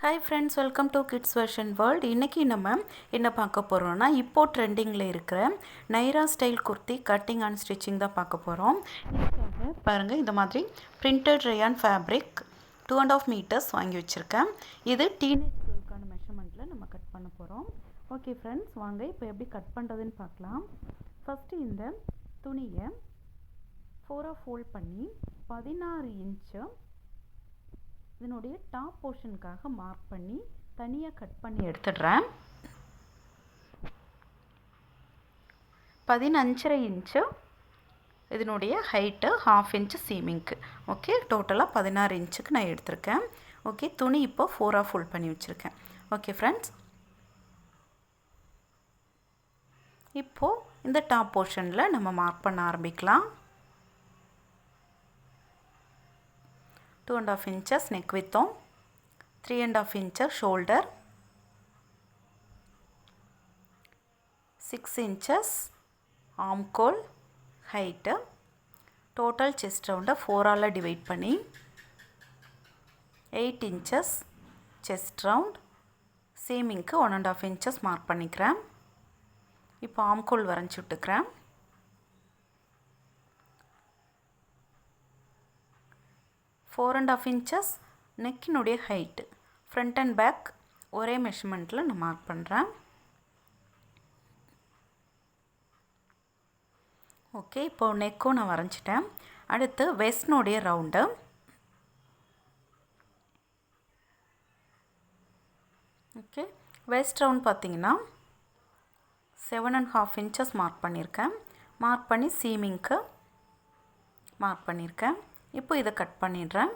Hi friends, welcome to Kids Version World. இன்னைக்கு நம்ம என்ன பார்க்க போறோம்னா இப்போ ட்ரெண்டிங்ல இருக்கிற Naira style kurti cutting and stitching தான் பார்க்க போறோம். இதுக்காக பாருங்க இந்த மாதிரி printed rayon fabric 2.5 மீட்டர்ஸ் வாங்கி வச்சிருக்கேன். இது டீனேஜ் கேர்ளுக்கான மெஷர்மென்ட்ல நம்ம கட் பண்ண போறோம். ஓகே फ्रेंड्स, வாங்க இப்போ எப்படி கட் பண்றதுன்னு பார்க்கலாம். ஃபர்ஸ்ட் இந்த துணியை 4 ஃபோல்ட் பண்ணி 16 இன்ச் இதனுடைய டாப் போர்ஷனுக்காக மார்க் பண்ணி தனியாக கட் பண்ணி எடுத்துடுறேன். 15.5 இன்ச்சு இதனுடைய ஹைட்டு, 1/2 இன்ச்சு சீமிங்க்கு. ஓகே, டோட்டலாக 16 இன்ச்சுக்கு நான் எடுத்திருக்கேன். ஓகே, துணி இப்போ 4 ஃபோல்ட் பண்ணி வச்சுருக்கேன். ஓகே ஃப்ரெண்ட்ஸ், இப்போது இந்த டாப் போர்ஷனில் நம்ம மார்க் பண்ண ஆரம்பிக்கலாம். 2.5 inches neck width, 3.5 inches shoulder, 6 inches arm hole height, total chest round 4 divide பண்ணி 8 inches chest round, seamingக்கு 1.5 inches mark பண்ணிக்கிறேன். இப்போ arm hole வரைஞ்சி விட்டுக்கிறேன். 4.5 inches நெக்கினுடைய ஹைட்டு, ஃப்ரண்ட் அண்ட் பேக் ஒரே மெஷர்மெண்ட்டில் நான் மார்க் பண்ணுறேன். ஓகே, இப்போது நெக்கும் நான் வரைஞ்சிட்டேன். அடுத்து வெஸ்ட்னுடைய ரவுண்டு. ஓகே, வெஸ்ட் ரவுண்ட் பார்த்தீங்கன்னா 7.5 inches மார்க் பண்ணியிருக்கேன். மார்க் பண்ணி சீமிங்க்கு மார்க் பண்ணியிருக்கேன். இப்போ இதை கட் பண்ணிடுறேன்.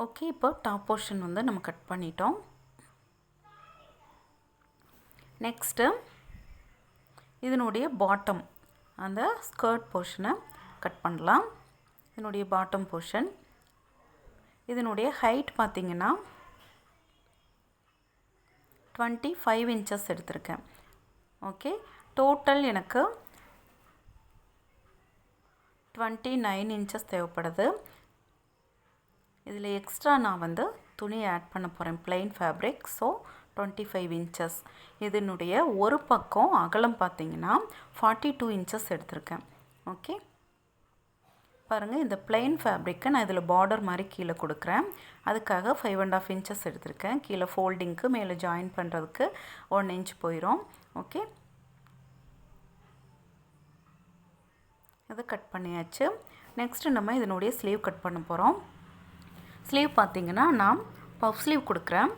ஓகே, இப்போ டாப் போர்ஷன் வந்து நம்ம கட் பண்ணிட்டோம். நெக்ஸ்ட்டு இதனுடைய பாட்டம், அந்த ஸ்கர்ட் போர்ஷனை கட் பண்ணலாம். இதனுடைய பாட்டம் போர்ஷன், இதனுடைய ஹைட் பார்த்திங்கன்னா 25 inches எடுத்திருக்கேன். ஓகே, டோட்டல் எனக்கு 29 inches தேவைப்படுது. இதில் எக்ஸ்ட்ரா நான் வந்து துணி ஆட் பண்ண போகிறேன், பிளைன் ஃபேப்ரிக். So 25 inches. இதனுடைய ஒரு பக்கம் அகலம் பார்த்திங்கன்னா 42 inches எடுத்திருக்கேன். ஓகே, பாருங்கள், இந்த பிளைன் ஃபேப்ரிக்கை நான் இதில் பார்டர் மாதிரி கீழே கொடுக்குறேன். அதுக்காக 5.5 inches எடுத்திருக்கேன். கீழே ஃபோல்டிங்க்கு மேலே ஜாயின் பண்ணுறதுக்கு 1 inch போயிடும். ஓகே, அதை கட் பண்ணியாச்சு. நெக்ஸ்ட்டு நம்ம இதனுடைய ஸ்லீவ் கட் பண்ண போகிறோம். ஸ்லீவ் பார்த்திங்கன்னா நான் பஃப் ஸ்லீவ் கொடுக்குறேன்.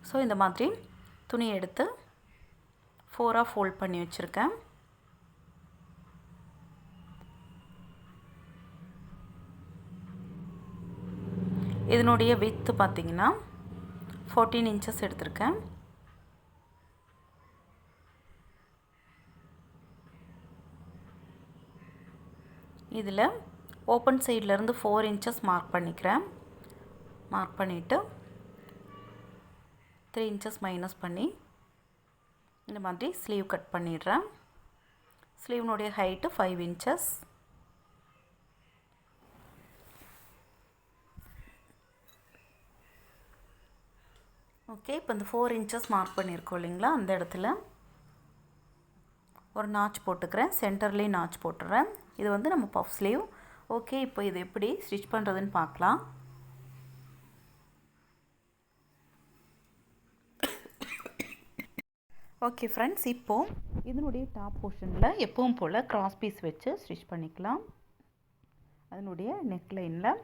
ஸோ இந்த மாதிரி துணி எடுத்து 4 ஃபோல்ட் பண்ணி வச்சுருக்கேன். இதனுடைய வித்து பார்த்திங்கன்னா 14 inches எடுத்திருக்கேன். இதில் ஓப்பன் சைட்லேருந்து 4 inches மார்க் பண்ணிக்கிறேன். மார்க் பண்ணிவிட்டு 3 inches மைனஸ் பண்ணி இந்த மாதிரி ஸ்லீவ் கட் பண்ணிடுறேன். ஸ்லீவ்னுடைய ஹைட்டு 5 inches. ஓகே, இப்போ இந்த 4 inches மார்க் பண்ணியிருக்கோம் இல்லைங்களா, அந்த இடத்துல ஒரு நாச் போட்டுக்கிறேன். சென்டர்லேயும் நாச் போட்டுறேன். இது வந்து நம்ம பஃப் ஸ்லீவ். ஓகே, இப்போ இது எப்படி ஸ்டிச் பண்ணுறதுன்னு பார்க்கலாம். ஓகே ஃப்ரெண்ட்ஸ், இப்போது இதனுடைய டாப் போர்ஷனில் எப்பவும் போல் கிராஸ் பீஸ் வச்சு ஸ்டிச் பண்ணிக்கலாம். அதனுடைய நெக்லைனில்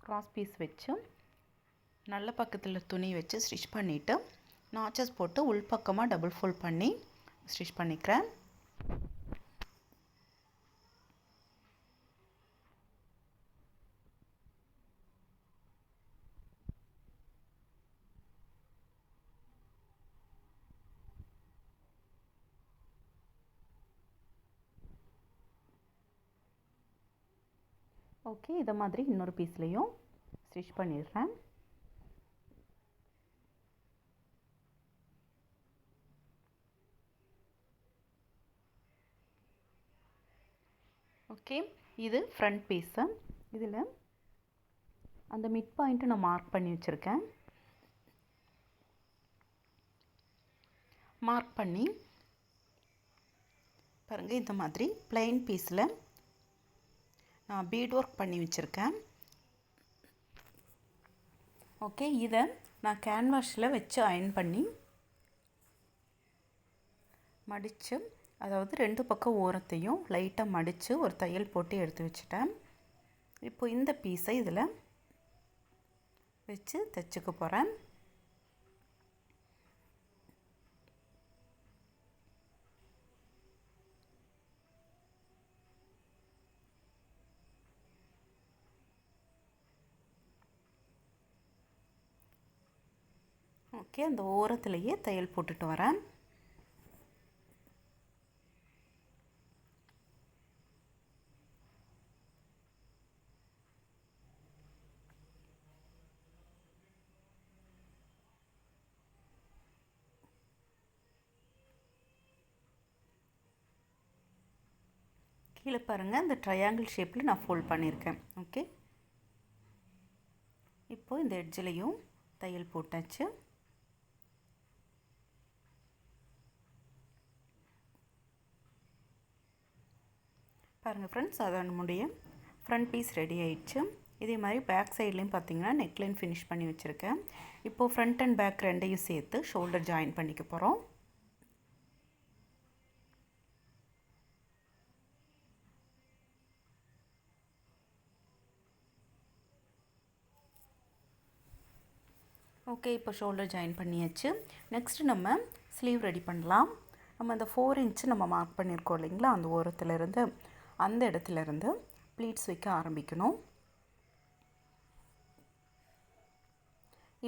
கிராஸ் பீஸ் வச்சு நல்ல பக்கத்தில் துணி வச்சு ஸ்டிச் பண்ணிவிட்டு நாச்சஸ் போட்டு உள்பக்கமாக டபுள் ஃபோல்ட் பண்ணி ஸ்டிச் பண்ணிக்கிறேன். ஓகே, இதை மாதிரி இன்னொரு பீஸ்லேயும் ஸ்டிச் பண்ணிடுறேன். ஓகே, இது ஃப்ரண்ட் பீஸு. இதில் அந்த மிட் பாயிண்ட்டு நான் மார்க் பண்ணி வச்சுருக்கேன். மார்க் பண்ணி பாருங்கள், இந்த மாதிரி ப்ளைன் பீஸில் நான் பீட் ஒர்க் பண்ணி வச்சுருக்கேன். ஓகே, இதை நான் கேன்வாஷில் வச்சு அயர்ன் பண்ணி மடித்து, அதாவது 2 பக்கம் ஓரத்தையும் லைட்டாக மடித்து ஒரு தையல் போட்டு எடுத்து வச்சுட்டேன். இப்போ இந்த பீஸை இதில் வச்சு தைச்சிக்க போகிறேன். ஓகே, அந்த ஓரத்துலேயே தையல் போட்டுட்டு வரேன். கீழே பாருங்கள், இந்த ட்ரையாங்கிள் ஷேப்பில் நான் ஃபோல்ட் பண்ணியிருக்கேன். ஓகே, இப்போது இந்த எட்ஜிலையும் தையல் போட்டாச்சு. பாருங்கள் ஃப்ரெண்ட்ஸ், அதான் நம்முடைய ஃப்ரண்ட் பீஸ் ரெடி ஆயிடுச்சு. இதே மாதிரி பேக் சைட்லேயும் பார்த்தீங்கன்னா நெக்லைன் ஃபினிஷ் பண்ணி வச்சுருக்கேன். இப்போது ஃப்ரண்ட் அண்ட் பேக் ரெண்டையும் சேர்த்து ஷோல்டர் ஜாயின் பண்ணிக்க போகிறோம். ஓகே, இப்போ ஷோல்டர் ஜாயின் பண்ணியாச்சு. நெக்ஸ்ட்டு நம்ம ஸ்லீவ் ரெடி பண்ணலாம். நம்ம அந்த 4 இன்ச்சு நம்ம மார்க் பண்ணியிருக்கோம் இல்லைங்களா, அந்த ஓரத்துலேருந்து அந்த இடத்துலேருந்து ப்ளீட்ஸ் வைக்க ஆரம்பிக்கணும்.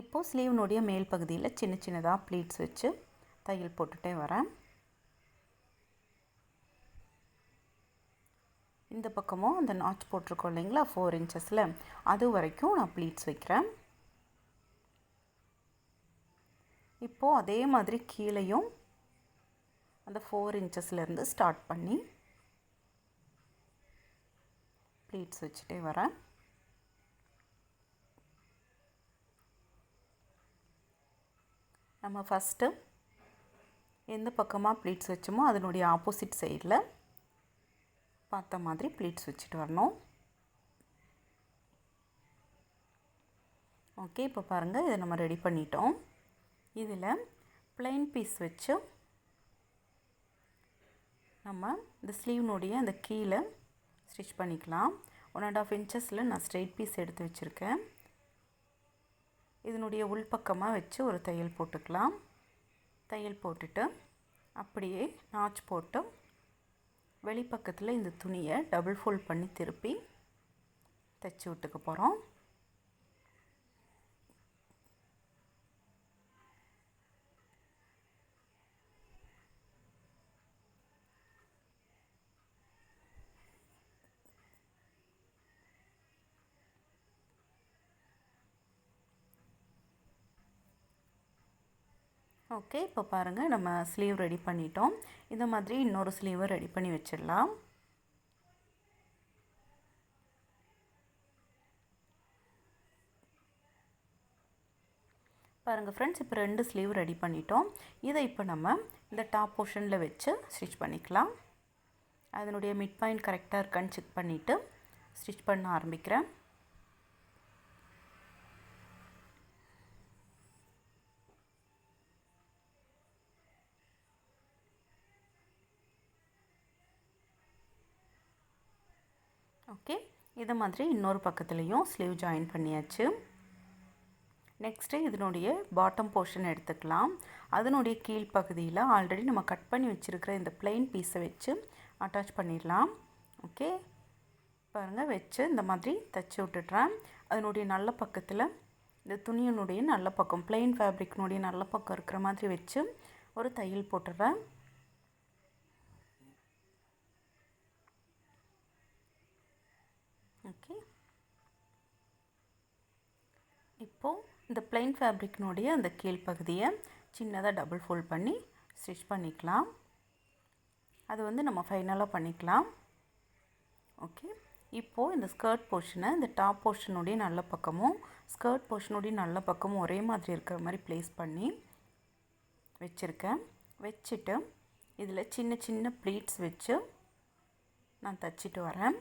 இப்போது ஸ்லீவ்னுடைய மேல் பகுதியில் சின்ன சின்னதாக ப்ளீட்ஸ் வச்சு தையல் போட்டுகிட்டே வரேன். இந்த பக்கமும் அந்த நாச் போட்டிருக்கோம் இல்லைங்களா 4 இன்ச்சஸில், அது வரைக்கும் நான் ப்ளீட்ஸ் வைக்கிறேன். இப்போது அதே மாதிரி கீழேயும் அந்த 4 இன்ச்சஸ்லேருந்து ஸ்டார்ட் பண்ணி ப்ளீட்ஸ் வச்சுட்டே வரேன். நம்ம ஃபஸ்ட்டு எந்த பக்கமாக ப்ளீட்ஸ் வச்சோமோ அதனுடைய ஆப்போசிட் சைடில் பார்த்த மாதிரி ப்ளீட்ஸ் வச்சுட்டு வரணும். ஓகே, இப்போ பாருங்கள், இதை நம்ம ரெடி பண்ணிட்டோம். இதில் ப்ளைன் பீஸ் வச்சு நம்ம இந்த ஸ்லீவ்னுடைய அந்த கீழே ஸ்டிச் பண்ணிக்கலாம். 1.5 இன்ச்சஸில் நான் ஸ்ட்ரெயிட் பீஸ் எடுத்து வச்சுருக்கேன். இதனுடைய உள்பக்கமாக வச்சு ஒரு தையல் போட்டுக்கலாம். தையல் போட்டுட்டு அப்படியே நாச் போட்டு வெளிப்பக்கத்தில் இந்த துணியை டபுள் ஃபோல்ட் பண்ணி திருப்பி தைச்சி விட்டுக்க போகிறோம். ஓகே, இப்போ பாருங்கள், நம்ம ஸ்லீவ் ரெடி பண்ணிட்டோம். இந்த மாதிரி இன்னொரு ஸ்லீவை ரெடி பண்ணி வச்சிடலாம். பாருங்கள் ஃப்ரெண்ட்ஸ், இப்போ 2 ஸ்லீவ் ரெடி பண்ணிட்டோம். இதை இப்போ நம்ம இந்த டாப் போர்ஷனில் வச்சு ஸ்டிச் பண்ணிக்கலாம். அதனுடைய மிட் பாயிண்ட் கரெக்டாக இருக்கான்னு செக் பண்ணிவிட்டு ஸ்டிச் பண்ண ஆரம்பிக்கிறேன். ஓகே, இதை மாதிரி இன்னொரு பக்கத்துலேயும் ஸ்லீவ் ஜாயின் பண்ணியாச்சு. நெக்ஸ்ட்டு இதனுடைய பாட்டம் போர்ஷன் எடுத்துக்கலாம். அதனுடைய கீழ்ப்பகுதியில் ஆல்ரெடி நம்ம கட் பண்ணி வச்சுருக்கிற இந்த ப்ளைன் பீஸை வச்சு அட்டாச் பண்ணிடலாம். ஓகே, பாருங்கள், வச்சு இந்த மாதிரி தைச்சி விட்டுட்றேன். அதனுடைய நல்ல பக்கத்தில் இந்த துணியினுடைய நல்ல பக்கம், ப்ளைன் ஃபேப்ரிக்னுடைய நல்ல பக்கம் இருக்கிற மாதிரி வச்சு ஒரு தையல் போட்டுடுறேன். ஓகே, இப்போது இந்த ப்ளைன் ஃபேப்ரிக்னுடைய அந்த கீழ்ப்பகுதியை சின்னதாக டபுள் ஃபோல்ட் பண்ணி ஸ்டிச் பண்ணிக்கலாம். அது நம்ம ஃபைனலாக பண்ணிக்கலாம். ஓகே, இப்போது இந்த ஸ்கர்ட் போர்ஷனை இந்த டாப் போர்ஷனுடைய நல்ல பக்கமும் ஸ்கர்ட் போர்ஷனுடைய நல்ல பக்கமும் ஒரே மாதிரி இருக்கிற மாதிரி ப்ளேஸ் பண்ணி வச்சுருக்கேன். வச்சுட்டு இதில் சின்ன சின்ன ப்ளீட்ஸ் வச்சு நான் தச்சிட்டு வரேன்.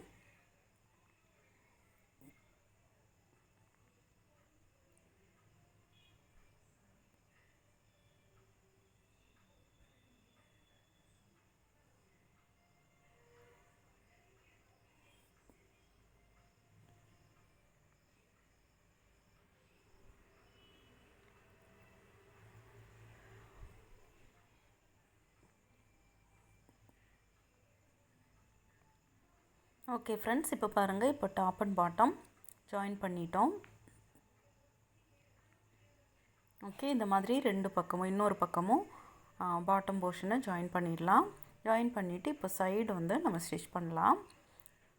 ஓகே ஃப்ரெண்ட்ஸ், இப்போ பாருங்கள், இப்போ டாப் அண்ட் பாட்டம் ஜாயின் பண்ணிட்டோம். ஓகே, இந்த மாதிரி ரெண்டு பக்கமும் இன்னொரு பக்கமும் பாட்டம் போர்ஷனை ஜாயின் பண்ணிடலாம். ஜாயின் பண்ணிவிட்டு இப்போ சைடு வந்து நம்ம ஸ்டிச் பண்ணலாம்.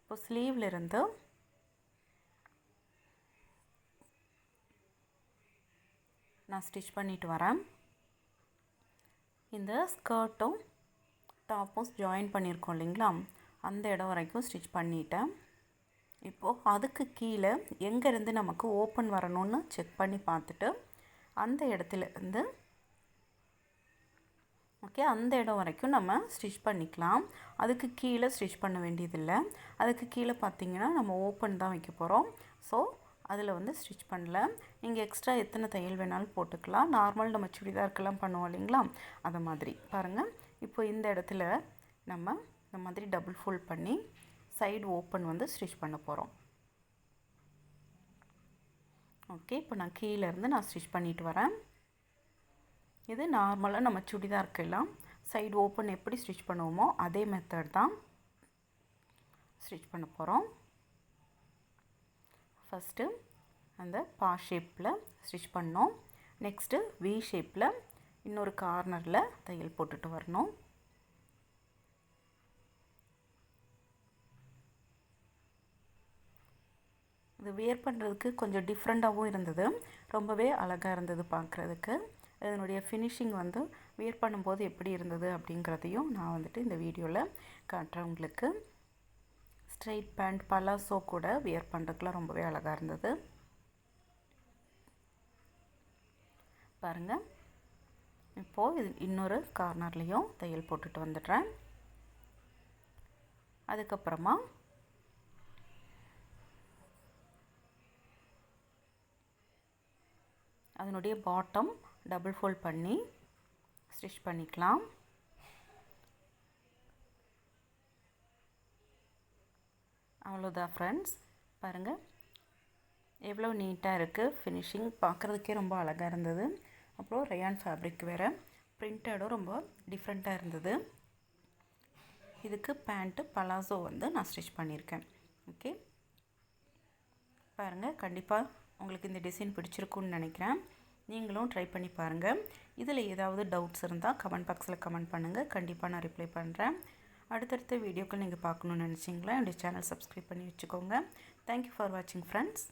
இப்போ ஸ்லீவ்லேருந்து நான் ஸ்டிச் பண்ணிட்டு வரேன். இந்த ஸ்கர்ட்டும் டாப்பும் ஜாயின் பண்ணியிருக்கோம் இல்லைங்களா, அந்த இடம் வரைக்கும் ஸ்டிச் பண்ணிட்டேன். இப்போது அதுக்கு கீழே எங்கேருந்து நமக்கு ஓப்பன் வரணும்னு செக் பண்ணி பார்த்துட்டு அந்த இடத்துல இருந்து ஓகே அந்த இடம் வரைக்கும் நம்ம ஸ்டிச் பண்ணிக்கலாம். அதுக்கு கீழே ஸ்டிச் பண்ண வேண்டியதில்லை. அதுக்கு கீழே பார்த்திங்கன்னா நம்ம ஓப்பன் தான் வைக்க போகிறோம். ஸோ அதில் வந்து ஸ்டிச் பண்ணல. நீங்கள் எக்ஸ்ட்ரா எத்தனை தையல் வேணாலும் போட்டுக்கலாம். நார்மல் நம்ம சுடிதாருக்கெல்லாம் பண்ணுவோம் இல்லைங்களா, அதை மாதிரி பாருங்கள். இப்போ இந்த இடத்துல நம்ம இந்த மாதிரி டபுள் ஃபோல்ட் பண்ணி சைடு ஓப்பன் வந்து ஸ்டிச் பண்ண போகிறோம். ஓகே, இப்போ நான் கீழேருந்து நான் ஸ்டிச் பண்ணிட்டு வரேன். இது நார்மலாக நம்ம சுடிதாருக்கெல்லாம் சைடு ஓப்பன் எப்படி ஸ்டிச் பண்ணுவோமோ அதே மெத்தட் தான் ஸ்டிச் பண்ண போகிறோம். ஃபஸ்ட்டு அந்த பா ஷேப்பில் ஸ்டிச் பண்ணோம். நெக்ஸ்ட்டு வி ஷேப்பில் இன்னொரு கார்னரில் தையல் போட்டுட்டு வரணும். இது வியர் பண்ணுறதுக்கு கொஞ்சம் டிஃப்ரெண்ட்டாகவும் இருந்தது, ரொம்பவே அழகாக இருந்தது பார்க்குறதுக்கு. இதனுடைய ஃபினிஷிங் வந்து வியர் பண்ணும்போது எப்படி இருந்தது அப்படிங்கிறதையும் நான் வந்துட்டு இந்த வீடியோவில் காட்டுறேன் உங்களுக்கு. ஸ்ட்ரைட் பேண்ட் பலாசோ கூட வியர் பண்ணுறதுக்குலாம் ரொம்பவே அழகாக இருந்தது பாருங்கள். இப்போது இது இன்னொரு கார்னர்லேயும் தையல் போட்டுட்டு வந்துடுறேன். அதுக்கப்புறமா அதனுடைய பாட்டம் டபுள் ஃபோல்ட் பண்ணி ஸ்டிச் பண்ணிக்கலாம். அவ்வளோதான் ஃப்ரெண்ட்ஸ், பாருங்கள் எவ்வளோ நீட்டாக இருக்குது. ஃபினிஷிங் பார்க்குறதுக்கே ரொம்ப அழகாக இருந்தது. அப்புறம் ரயான் ஃபேப்ரிக் வேறு, பிரிண்டடும் ரொம்ப டிஃப்ரெண்ட்டாக இருந்தது. இதுக்கு பேண்ட்டு பலாசோ வந்து நான் ஸ்டிச் பண்ணியிருக்கேன். ஓகே, பாருங்கள், கண்டிப்பாக உங்களுக்கு இந்த டிசைன் பிடிச்சிருக்குன்னு நினைக்கிறேன். நீங்களும் ட்ரை பண்ணி பாருங்கள். இதில் ஏதாவது டவுட்ஸ் இருந்தால் கமெண்ட் பாக்ஸில் கமெண்ட் பண்ணுங்கள், கண்டிப்பாக நான் ரிப்ளை பண்ணுறேன். அடுத்தடுத்த வீடியோக்கள் நீங்கள் பார்க்கணுன்னு நினச்சிங்களா என்னுடைய சேனல் சப்ஸ்கிரைப் பண்ணி வச்சுக்கோங்க. தேங்க்யூ ஃபார் வாட்சிங் ஃப்ரெண்ட்ஸ்.